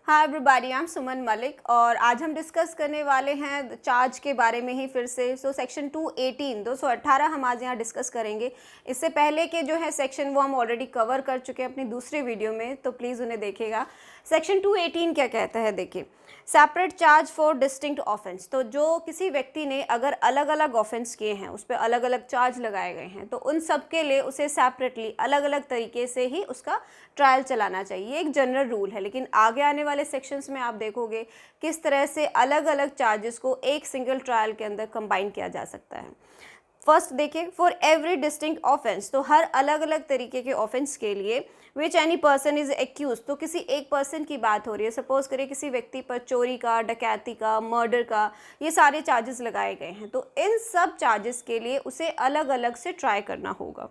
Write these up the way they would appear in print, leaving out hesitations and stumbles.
Hi everybody, I am सुमन मलिक और आज हम डिस्कस करने वाले हैं चार्ज के बारे में ही फिर से। सेक्शन 218 हम आज यहाँ डिस्कस करेंगे। इससे पहले के जो है सेक्शन वो हम ऑलरेडी कवर कर चुके हैं अपनी दूसरे वीडियो में, तो प्लीज़ उन्हें देखिएगा। सेक्शन 218 क्या कहता है, देखिए, separate charge for distinct offence. तो जो किसी व्यक्ति ने अगर अलग अलग ऑफेंस किए हैं, उस पर अलग अलग चार्ज लगाए गए हैं, तो उन सब के लिए उसे सेपरेटली अलग अलग तरीके से ही उसका ट्रायल चलाना चाहिए। एक जनरल रूल है, लेकिन आगे आने वाले सेक्शंस में आप देखोगे किस तरह से अलग अलग चार्जेस को एक सिंगल ट्रायल के अंदर कंबाइन किया जा सकता है। फर्स्ट देखिए, फॉर एवरी डिस्टिंक्ट ऑफेंस, तो हर अलग अलग तरीके के ऑफेंस के लिए which any person is accuse, तो किसी एक पर्सन की बात हो रही है। सपोज करिए किसी व्यक्ति पर चोरी का, डकैती का, मर्डर का, ये सारे चार्जेस लगाए गए हैं, तो इन सब चार्जेस के लिए उसे अलग अलग से ट्राई करना होगा।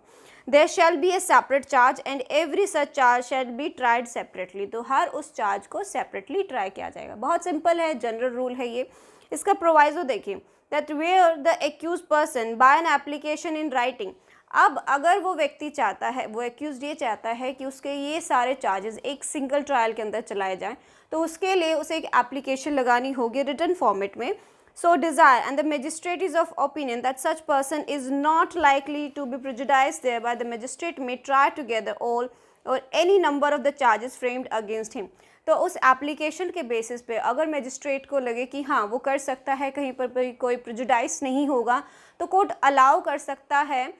There shall be a separate charge and every such charge shall be tried separately, तो हर उस चार्ज को सेपरेटली ट्राई किया जाएगा। बहुत सिंपल है, जनरल रूल है ये। इसका प्रोवाइजो देखिए, that where the accused person by an application in writing, अब अगर वो व्यक्ति चाहता है, वो एक्यूज ये चाहता है कि उसके ये सारे चार्जेस एक सिंगल ट्रायल के अंदर चलाए जाएं, तो उसके लिए उसे एक एप्लीकेशन लगानी होगी रिटन फॉर्मेट में। So desire and the magistrate is of opinion that such person is not likely to be prejudiced thereby, the magistrate may try together all or any number of the charges framed against him। तो उस application के basis पे अगर magistrate को लगे कि हाँ वो कर सकता है, कहीं पर कोई प्रेजुडाइस नहीं होगा, तो कोर्ट अलाउ कर सकता है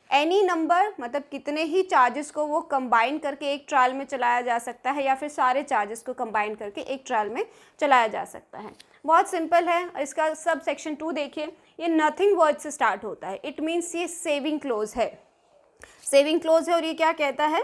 एनी नंबर, मतलब कितने ही चार्जेस को वो कंबाइन करके एक ट्रायल में चलाया जा सकता है, या फिर सारे चार्जेस को कंबाइन करके एक ट्रायल में चलाया जा सकता है। बहुत सिंपल है। इसका सब सेक्शन 2 देखिए, ये नथिंग वर्ड से स्टार्ट होता है। इट मीन्स ये सेविंग क्लोज है, सेविंग क्लोज है। और ये क्या कहता है,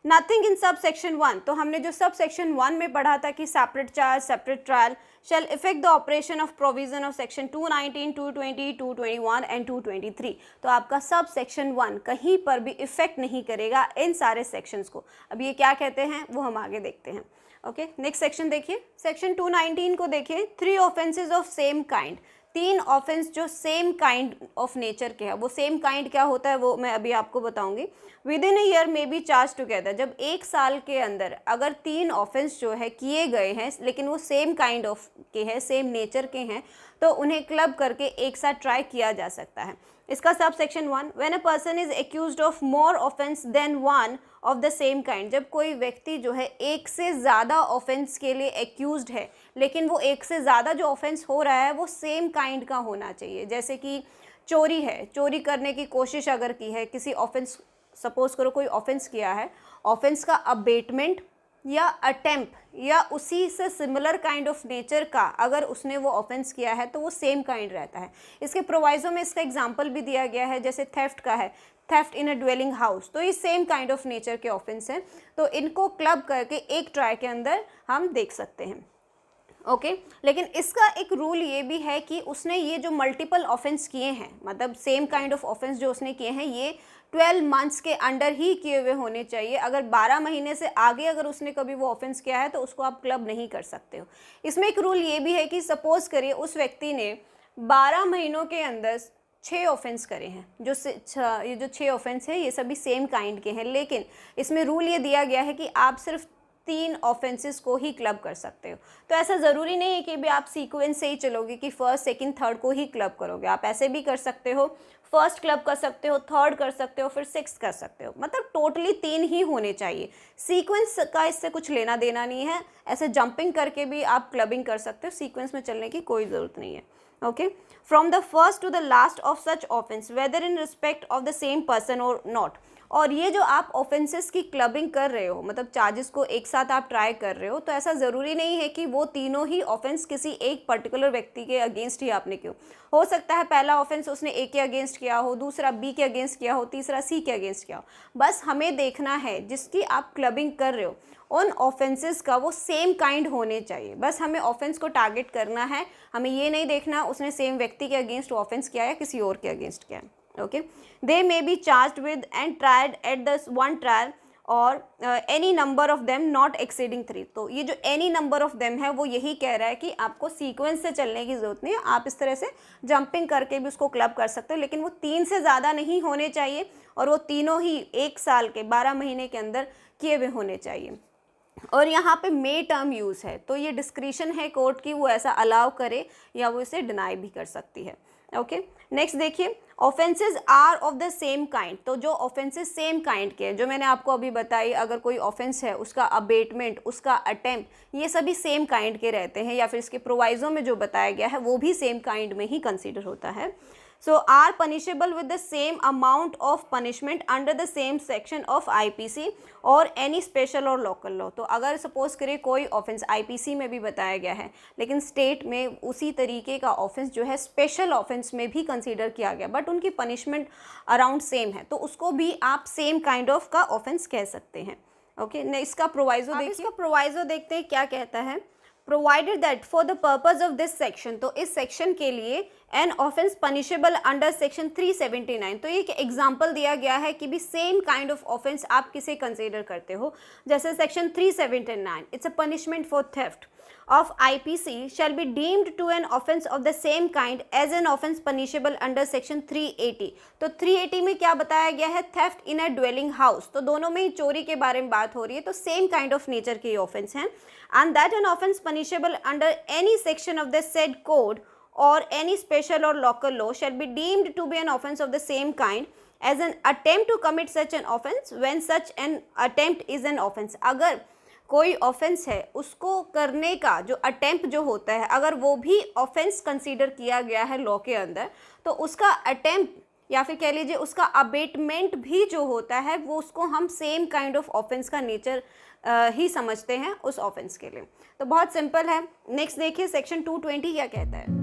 नथिंग इन सब सेक्शन 1। तो हमने जो सब सेक्शन 1 में पढ़ा था कि separate charge, separate trial shall affect the operation of provision of section 219, 220, 221 and 223। तो आपका सब सेक्शन 1 कहीं पर भी इफेक्ट नहीं करेगा इन सारे सेक्शंस को। अब ये क्या कहते हैं वो हम आगे देखते हैं। ओके, नेक्स्ट सेक्शन देखिए, सेक्शन 219 को देखिए। 3 offences of same kind, 3 offence जो सेम काइंड ऑफ नेचर के हैं। वो सेम काइंड क्या होता है वो मैं अभी आपको बताऊंगी। With in a year may be charge together, जब एक साल के अंदर अगर 3 ऑफेंस जो है किए गए हैं, लेकिन वो सेम काइंड ऑफ के हैं, सेम नेचर के हैं, तो उन्हें क्लब करके एक साथ ट्राई किया जा सकता है। इसका subsection 1, when a person is accused of more offence than one of the same kind, जब कोई व्यक्ति जो है एक से ज़्यादा ऑफेंस के लिए एक्यूज्ड है, लेकिन वो एक से ज़्यादा जो ऑफेंस हो रहा है वो सेम काइंड का होना चाहिए। जैसे कि चोरी है, चोरी करने की कोशिश अगर की है, किसी ऑफेंस, सपोज करो कोई ऑफेंस किया है, ऑफेंस का अबेटमेंट या अटेम्प्ट या उसी से सिमिलर काइंड ऑफ नेचर का अगर उसने वो ऑफेंस किया है, तो वो सेम काइंड रहता है। इसके प्रोवाइजो में इसका एग्जांपल भी दिया गया है, जैसे थेफ्ट का है, थेफ्ट इन अ ड्वेलिंग हाउस, तो ये सेम काइंड ऑफ नेचर के ऑफेंस हैं, तो इनको क्लब करके एक ट्राई के अंदर हम देख सकते हैं। ओके, लेकिन इसका एक रूल ये भी है कि उसने ये जो मल्टीपल ऑफेंस किए हैं, मतलब सेम काइंड ऑफ ऑफेंस जो उसने किए हैं, ये 12 मंथ्स के अंडर ही किए हुए होने चाहिए। अगर 12 महीने से आगे अगर उसने कभी वो ऑफेंस किया है तो उसको आप क्लब नहीं कर सकते हो। इसमें एक रूल ये भी है कि सपोज करिए उस व्यक्ति ने 12 महीनों के अंदर 6 ऑफेंस करे हैं, ये जो 6 ऑफेंस है ये सभी सेम काइंड के हैं, लेकिन इसमें रूल ये दिया गया है कि आप सिर्फ 3 ऑफेंसेस को ही क्लब कर सकते हो। तो ऐसा ज़रूरी नहीं है कि भी आप सीक्वेंस से ही चलोगे कि फर्स्ट, सेकंड, थर्ड को ही क्लब करोगे। आप ऐसे भी कर सकते हो, फर्स्ट क्लब कर सकते हो, थर्ड कर सकते हो, फिर 6 कर सकते हो। मतलब टोटली 3 ही होने चाहिए। सीक्वेंस का इससे कुछ लेना देना नहीं है। ऐसे जंपिंग करके भी आप क्लबिंग कर सकते हो, सीक्वेंस में चलने की कोई ज़रूरत नहीं है। Okay, from the first to the last of such offence whether in respect of the same person और नॉट। और ये जो आप ऑफेंसेस की क्लबिंग कर रहे हो, मतलब चार्जेस को एक साथ आप ट्राई कर रहे हो, तो ऐसा ज़रूरी नहीं है कि वो तीनों ही ऑफेंस किसी एक पर्टिकुलर व्यक्ति के अगेंस्ट ही आपने क्यों। हो सकता है पहला ऑफेंस उसने ए के अगेंस्ट किया हो, दूसरा बी के अगेंस्ट किया हो, तीसरा सी के अगेंस्ट किया हो। बस हमें देखना है जिसकी आप क्लबिंग कर रहे हो उन ऑफेंसेस का वो सेम काइंड होने चाहिए। बस हमें ऑफेंस को टारगेट करना है, हमें ये नहीं देखना उसने सेम व्यक्ति के अगेंस्ट ऑफेंस किया है या किसी और के अगेंस्ट किया है। Okay, they may be charged with and tried at the one trial और any number of them not exceeding 3। तो ये जो एनी नंबर ऑफ देम है वो यही कह रहा है कि आपको सीक्वेंस से चलने की ज़रूरत नहीं है, आप इस तरह से जंपिंग करके भी उसको क्लब कर सकते हो, लेकिन वो 3 से ज़्यादा नहीं होने चाहिए और वो तीनों ही 1 साल के 12 महीने के अंदर किए हुए होने चाहिए। और यहाँ पे मे टर्म यूज़ है, तो ये डिस्क्रिशन है कोर्ट की, वो ऐसा अलाउ करे या वो इसे डिनाई भी कर सकती है। ओके, नेक्स्ट देखिए, offences are of the same kind. तो जो ऑफेंसेस सेम काइंड के हैं, जो मैंने आपको अभी बताई, अगर कोई ऑफेंस है, उसका अबेटमेंट, उसका अटेम्प्ट, ये सभी सेम काइंड के रहते हैं, या फिर इसके प्रोवाइजो में जो बताया गया है वो भी सेम काइंड में ही कंसिडर होता है। So are punishable with the same amount of punishment under the same section of IPC और एनी स्पेशल और लोकल लॉ। तो अगर सपोज करें कोई ऑफेंस आईपीसी में भी बताया गया है, लेकिन स्टेट में उसी तरीके का ऑफेंस जो है स्पेशल ऑफेंस में भी कंसीडर किया गया, बट उनकी पनिशमेंट अराउंड सेम है, तो उसको भी आप सेम काइंड ऑफ का ऑफेंस कह सकते हैं। ओके, इसका प्रोवाइजो देखिए, इसका प्रोवाइजो देखते हैं क्या कहता है। Provided that for the purpose of this section, तो इस सेक्शन के लिए an offence punishable under section 379, तो ये एक एग्जाम्पल दिया गया है कि भी सेम काइंड ऑफ ऑफेंस आप किसे कंसिडर करते हो। जैसे section 379, it's a punishment for theft of IPC shall be deemed to an offence of the same kind as an offence punishable under section 380। तो 380 में क्या बताया गया है, थेफ्ट इन अ ड्वेलिंग हाउस, तो दोनों में ही चोरी के बारे में बात हो रही है, तो सेम काइंड ऑफ नेचर के ऑफेंस हैं। And that an offence punishable under any section of the said code or any special or local law shall be deemed to be an offence of the same kind as an attempt to commit such an offence when such an attempt is an offence। अगर कोई offence है, उसको करने का जो attempt जो होता है, अगर वो भी ऑफेंस कंसीडर किया गया है लॉ के अंदर, तो उसका अटेम्प्ट या फिर कह लीजिए उसका अबेटमेंट भी जो होता है, वो उसको हम सेम काइंड ऑफ ऑफेंस का नेचर ही समझते हैं उस ऑफेंस के लिए। तो बहुत सिंपल है। नेक्स्ट देखिए, सेक्शन 220 क्या कहता है।